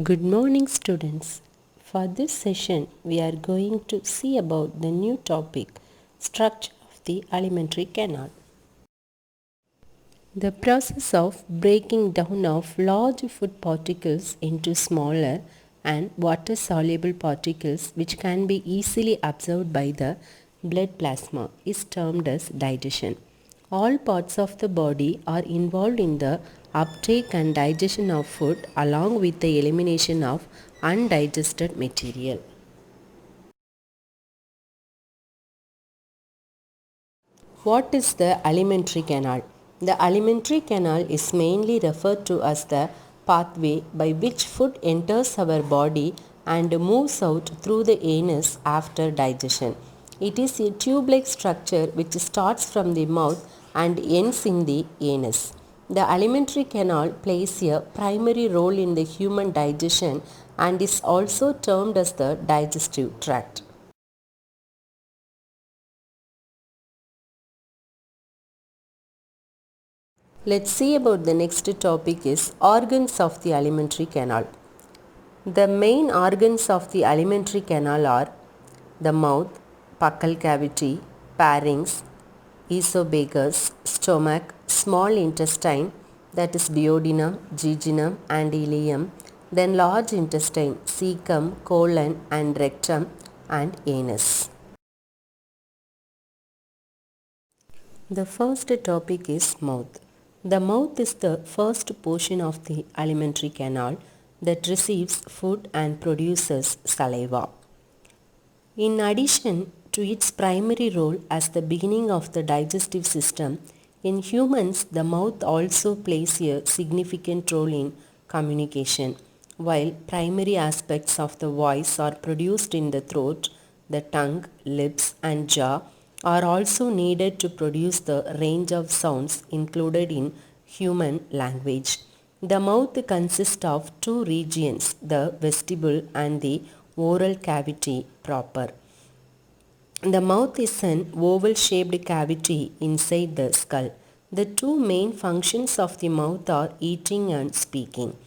Good morning, students. For this session, we are going to see about the new topic, structure of the alimentary canal. The process of breaking down of large food particles into smaller and water-soluble particles which can be easily absorbed by the blood plasma is termed as digestion. All parts of the body are involved in the uptake and digestion of food along with the elimination of undigested material. What is the alimentary canal? The alimentary canal is mainly referred to as the pathway by which food enters our body and moves out through the anus after digestion. It is a tube-like structure which starts from the mouth and ends in the anus. The alimentary canal plays a primary role in the human digestion and is also termed as the digestive tract. Let's see about the next topic is organs of the alimentary canal. The main organs of the alimentary canal are the mouth, buccal cavity, pharynx, esophagus, stomach, small intestine that is duodenum, jejunum and ileum, then large intestine, cecum, colon and rectum and anus. The first topic is mouth. The mouth is the first portion of the alimentary canal that receives food and produces saliva. In addition to its primary role as the beginning of the digestive system, in humans the mouth also plays a significant role in communication. While primary aspects of the voice are produced in the throat, the tongue, lips and jaw are also needed to produce the range of sounds included in human language. The mouth consists of two regions, the vestibule and the oral cavity proper. The mouth is an oval-shaped cavity inside the skull. The two main functions of the mouth are eating and speaking.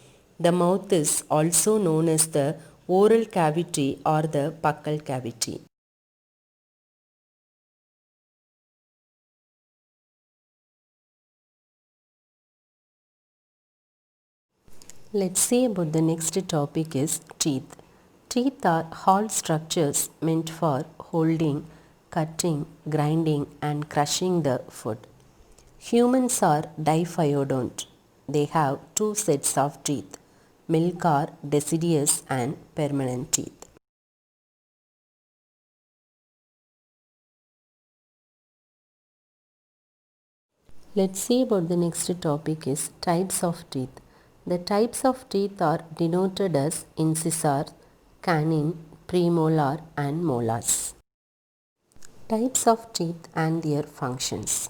The mouth is also known as the oral cavity or the buccal cavity. Let's see about the next topic is teeth. Teeth are hard structures meant for holding, cutting, grinding and crushing the food. Humans are diphyodont. They have two sets of teeth, milk or deciduous and permanent teeth. Let's see about the next topic is types of teeth. The types of teeth are denoted as incisor, canine, premolar and molars. Types of teeth and their functions.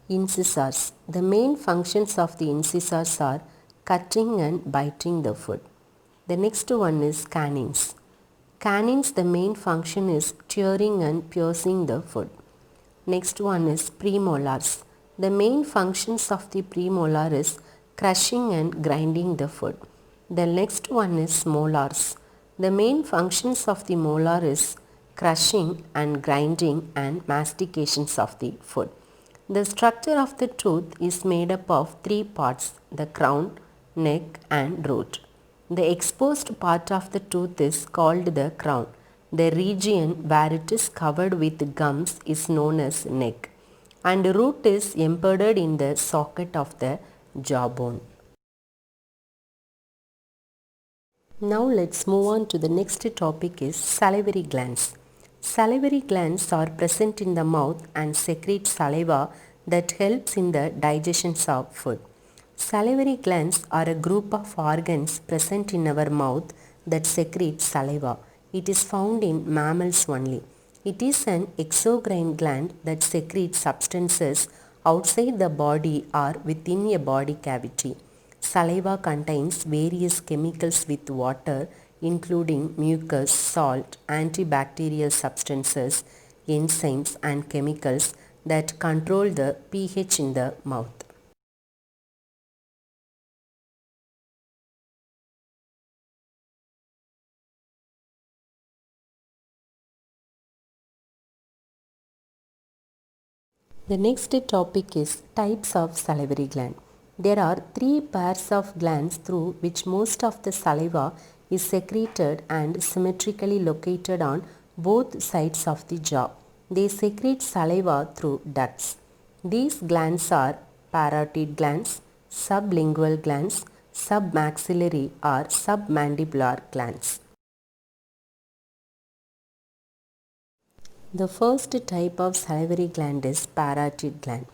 Incisors. The main functions of the incisors are cutting and biting the food. The next one is canines. Canines, the main function is tearing and piercing the food. Next one is premolars. The main functions of the premolar is crushing and grinding the food. The next one is molars. The main functions of the molar is crushing and grinding and mastications of the food. The structure of the tooth is made up of three parts, the crown, neck and root. The exposed part of the tooth is called the crown. The region where it is covered with gums is known as neck, and the root is embedded in the socket of the jawbone. Now let's move on to the next topic is salivary glands. Salivary glands are present in the mouth and secrete saliva that helps in the digestion of food. Salivary glands are a group of organs present in our mouth that secrete saliva. It is found in mammals only. It is an exocrine gland that secretes substances outside the body or within a body cavity. Saliva contains various chemicals with water, including mucus, salt, antibacterial substances, enzymes and chemicals that control the pH in the mouth. The next topic is types of salivary gland. There are three pairs of glands through which most of the saliva is secreted and symmetrically located on both sides of the jaw. They secrete saliva through ducts. These glands are parotid glands, sublingual glands, submaxillary or submandibular glands. The first type of salivary gland is parotid gland.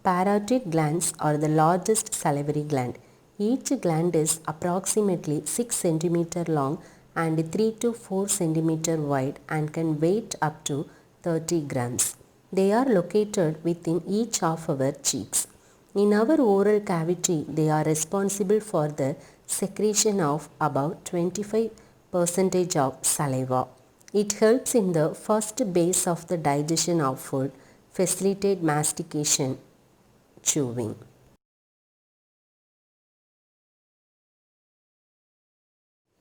Parotid glands are the largest salivary gland. Each gland is approximately 6 cm long and 3 to 4 cm wide and can weigh up to 30 grams. They are located within each of our cheeks. In our oral cavity, they are responsible for the secretion of about 25% of saliva. It helps in the first base of the digestion of food, facilitate mastication, chewing.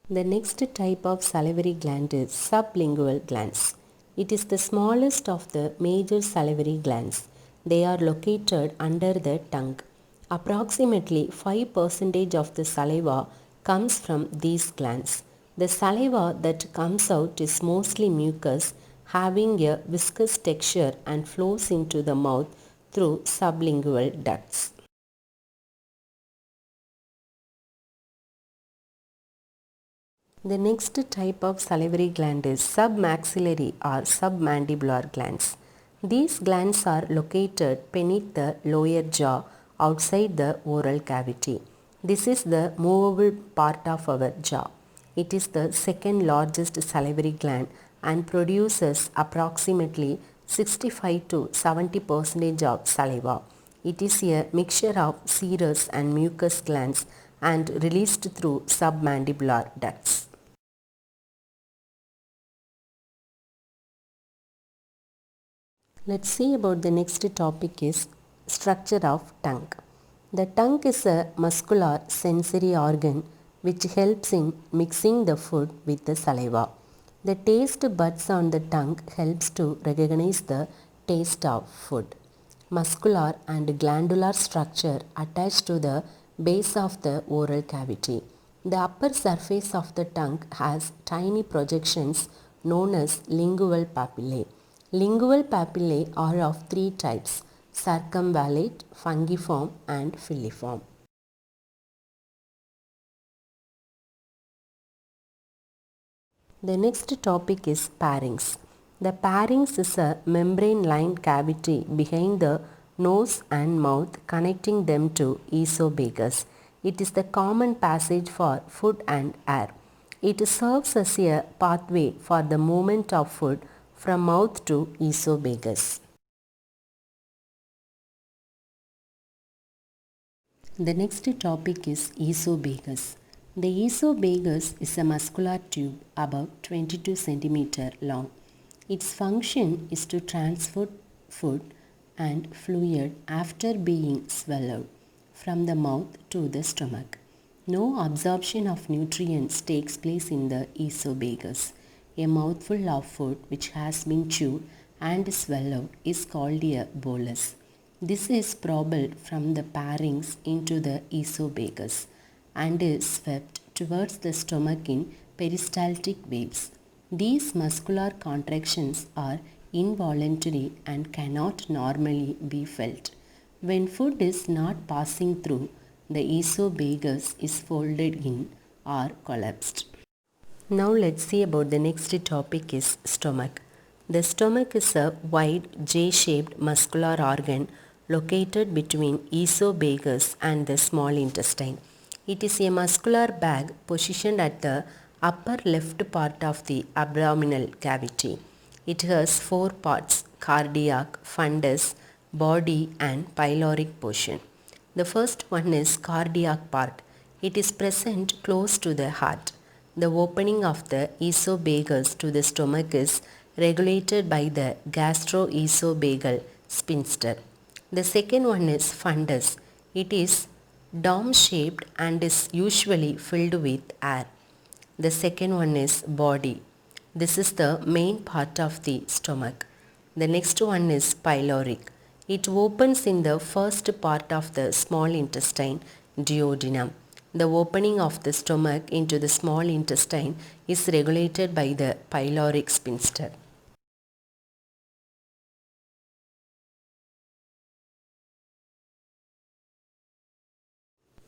The next type of salivary gland is sublingual glands. It is the smallest of the major salivary glands. They are located under the tongue. Approximately 5% of the saliva comes from these glands. The saliva that comes out is mostly mucus, having a viscous texture and flows into the mouth through sublingual ducts. The next type of salivary gland is submaxillary or submandibular glands. These glands are located beneath the lower jaw outside the oral cavity. This is the movable part of our jaw. It is the second largest salivary gland and produces approximately 65 to 70% of saliva. It is a mixture of serous and mucus glands and released through submandibular ducts. Let's see about the next topic is structure of tongue. The tongue is a muscular sensory organ which helps in mixing the food with the saliva. The taste buds on the tongue helps to recognize the taste of food. Muscular and glandular structure attached to the base of the oral cavity. The upper surface of the tongue has tiny projections known as lingual papillae. Lingual papillae are of three types: circumvallate, fungiform and filiform. The next topic is pharynx. The pharynx is a membrane-lined cavity behind the nose and mouth connecting them to esophagus. It is the common passage for food and air. It serves as a pathway for the movement of food from mouth to esophagus. The next topic is esophagus. The esophagus is a muscular tube about 22 cm long. Its function is to transport food and fluid after being swallowed from the mouth to the stomach. No absorption of nutrients takes place in the esophagus. A mouthful of food which has been chewed and swallowed is called a bolus. This is propelled from the pharynx into the esophagus and is swept towards the stomach in peristaltic waves. These muscular contractions are involuntary and cannot normally be felt. When food is not passing through, the esophagus is folded in or collapsed. Now let's see about the next topic is stomach. The stomach is a wide J-shaped muscular organ located between esophagus and the small intestine. It is a muscular bag positioned at the upper left part of the abdominal cavity. It has four parts: cardiac, fundus, body and pyloric portion. The first one is cardiac part. It is present close to the heart. The opening of the esophagus to the stomach is regulated by the gastroesophageal sphincter. The second one is fundus. It is dome-shaped and is usually filled with air. The second one is body. This is the main part of the stomach. The next one is pyloric. It opens in the first part of the small intestine, duodenum. The opening of the stomach into the small intestine is regulated by the pyloric sphincter.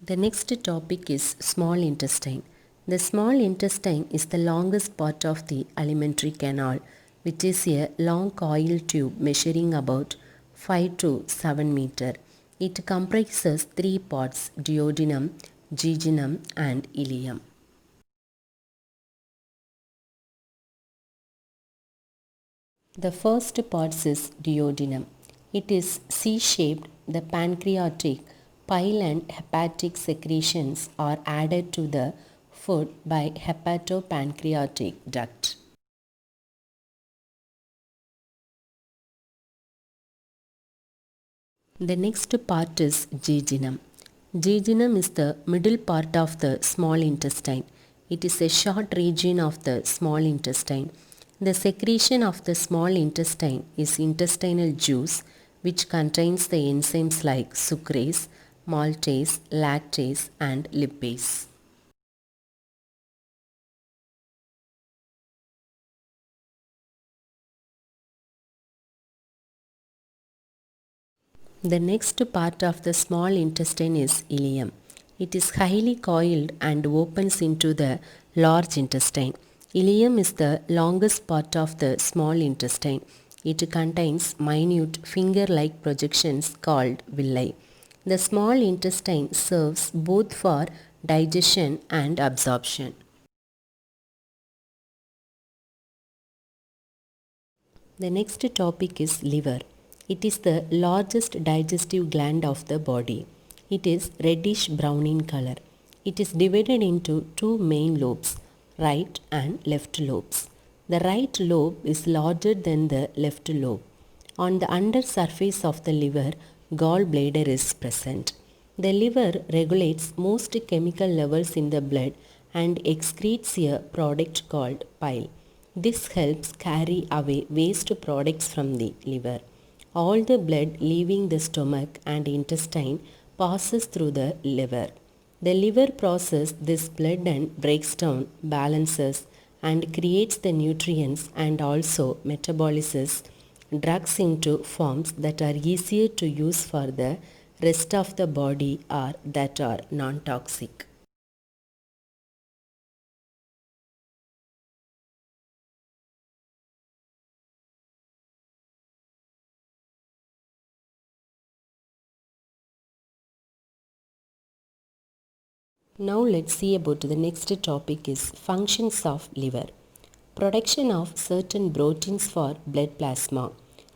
The next topic is small intestine. The small intestine is the longest part of the alimentary canal, which is a long coil tube measuring about 5 to 7 meter. It comprises three parts: duodenum, jejunum and ileum. The first part is duodenum. It is C-shaped. The pancreatic, bile and hepatic secretions are added to the food by hepatopancreatic duct. The next part is jejunum. Jejunum is the middle part of the small intestine. It is a short region of the small intestine. The secretion of the small intestine is intestinal juice, which contains the enzymes like sucrase, maltase, lactase and lipase. The next part of the small intestine is ileum. It is highly coiled and opens into the large intestine. Ileum is the longest part of the small intestine. It contains minute finger-like projections called villi. The small intestine serves both for digestion and absorption. The next topic is liver. It is the largest digestive gland of the body. It is reddish brown in color. It is divided into two main lobes, right and left lobes. The right lobe is larger than the left lobe. On the under surface of the liver, gallbladder is present. The liver regulates most chemical levels in the blood and excretes a product called bile. This helps carry away waste products from the liver. All the blood leaving the stomach and intestine passes through the liver. The liver processes this blood and breaks down, balances, and creates the nutrients and also metabolizes drugs into forms that are easier to use for the rest of the body or that are non-toxic. Now let's see about the next topic is functions of liver. Production of certain proteins for blood plasma.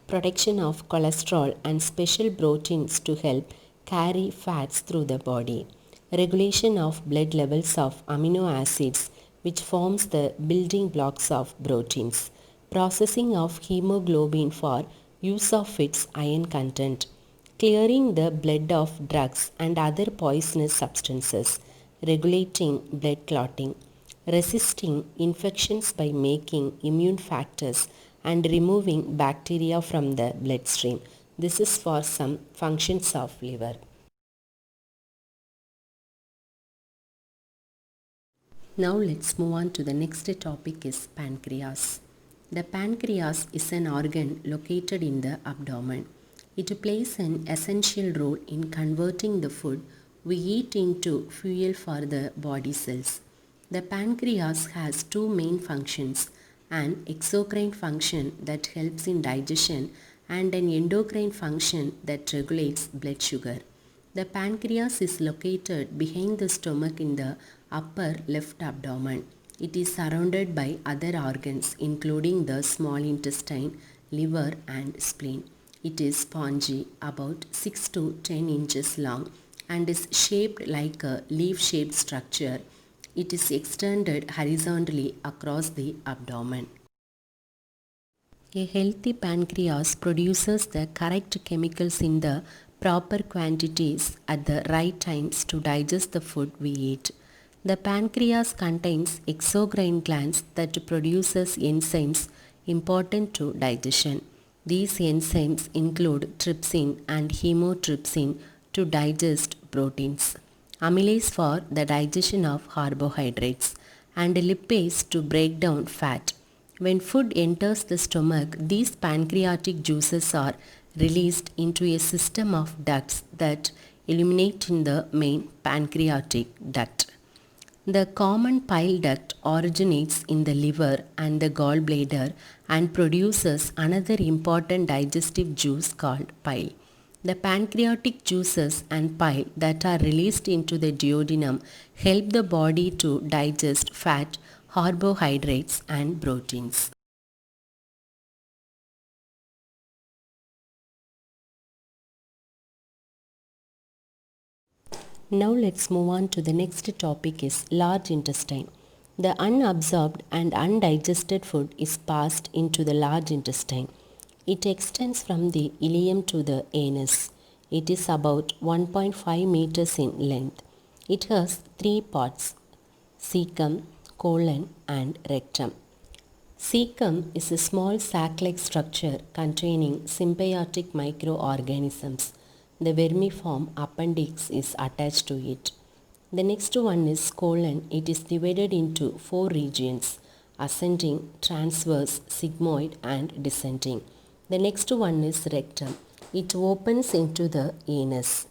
Production of cholesterol and special proteins to help carry fats through the body. Regulation of blood levels of amino acids which forms the building blocks of proteins. Processing of hemoglobin for use of its iron content. Clearing the blood of drugs and other poisonous substances, regulating blood clotting, resisting infections by making immune factors and removing bacteria from the bloodstream. This is for some functions of liver. Now let's move on to the next topic is pancreas. The pancreas is an organ located in the abdomen. It plays an essential role in converting the food we eat into fuel for the body cells. The pancreas has two main functions, an exocrine function that helps in digestion and an endocrine function that regulates blood sugar. The pancreas is located behind the stomach in the upper left abdomen. It is surrounded by other organs including the small intestine, liver and spleen. It is spongy, about 6 to 10 inches long and is shaped like a leaf-shaped structure. It is extended horizontally across the abdomen. A healthy pancreas produces the correct chemicals in the proper quantities at the right times to digest the food we eat. The pancreas contains exocrine glands that produces enzymes important to digestion. These enzymes include trypsin and chymotrypsin to digest proteins, amylase for the digestion of carbohydrates, and lipase to break down fat. When food enters the stomach, these pancreatic juices are released into a system of ducts that illuminate in the main pancreatic duct. The common bile duct originates in the liver and the gallbladder and produces another important digestive juice called bile. The pancreatic juices and bile that are released into the duodenum help the body to digest fat, carbohydrates, and proteins. Now let's move on to the next topic is large intestine. The unabsorbed and undigested food is passed into the large intestine. It extends from the ileum to the anus. It is about 1.5 meters in length. It has three parts: cecum, colon, and rectum. Cecum is a small sac-like structure containing symbiotic microorganisms. The vermiform appendix is attached to it. The next one is colon. It is divided into four regions: ascending, transverse, sigmoid, and descending. The next one is rectum. It opens into the anus.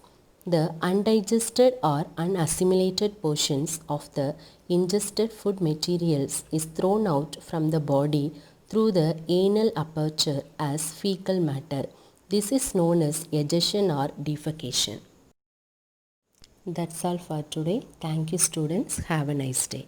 The undigested or unassimilated portions of the ingested food materials is thrown out from the body through the anal aperture as fecal matter. This is known as egestion or defecation. That's all for today. Thank you, students. Have a nice day.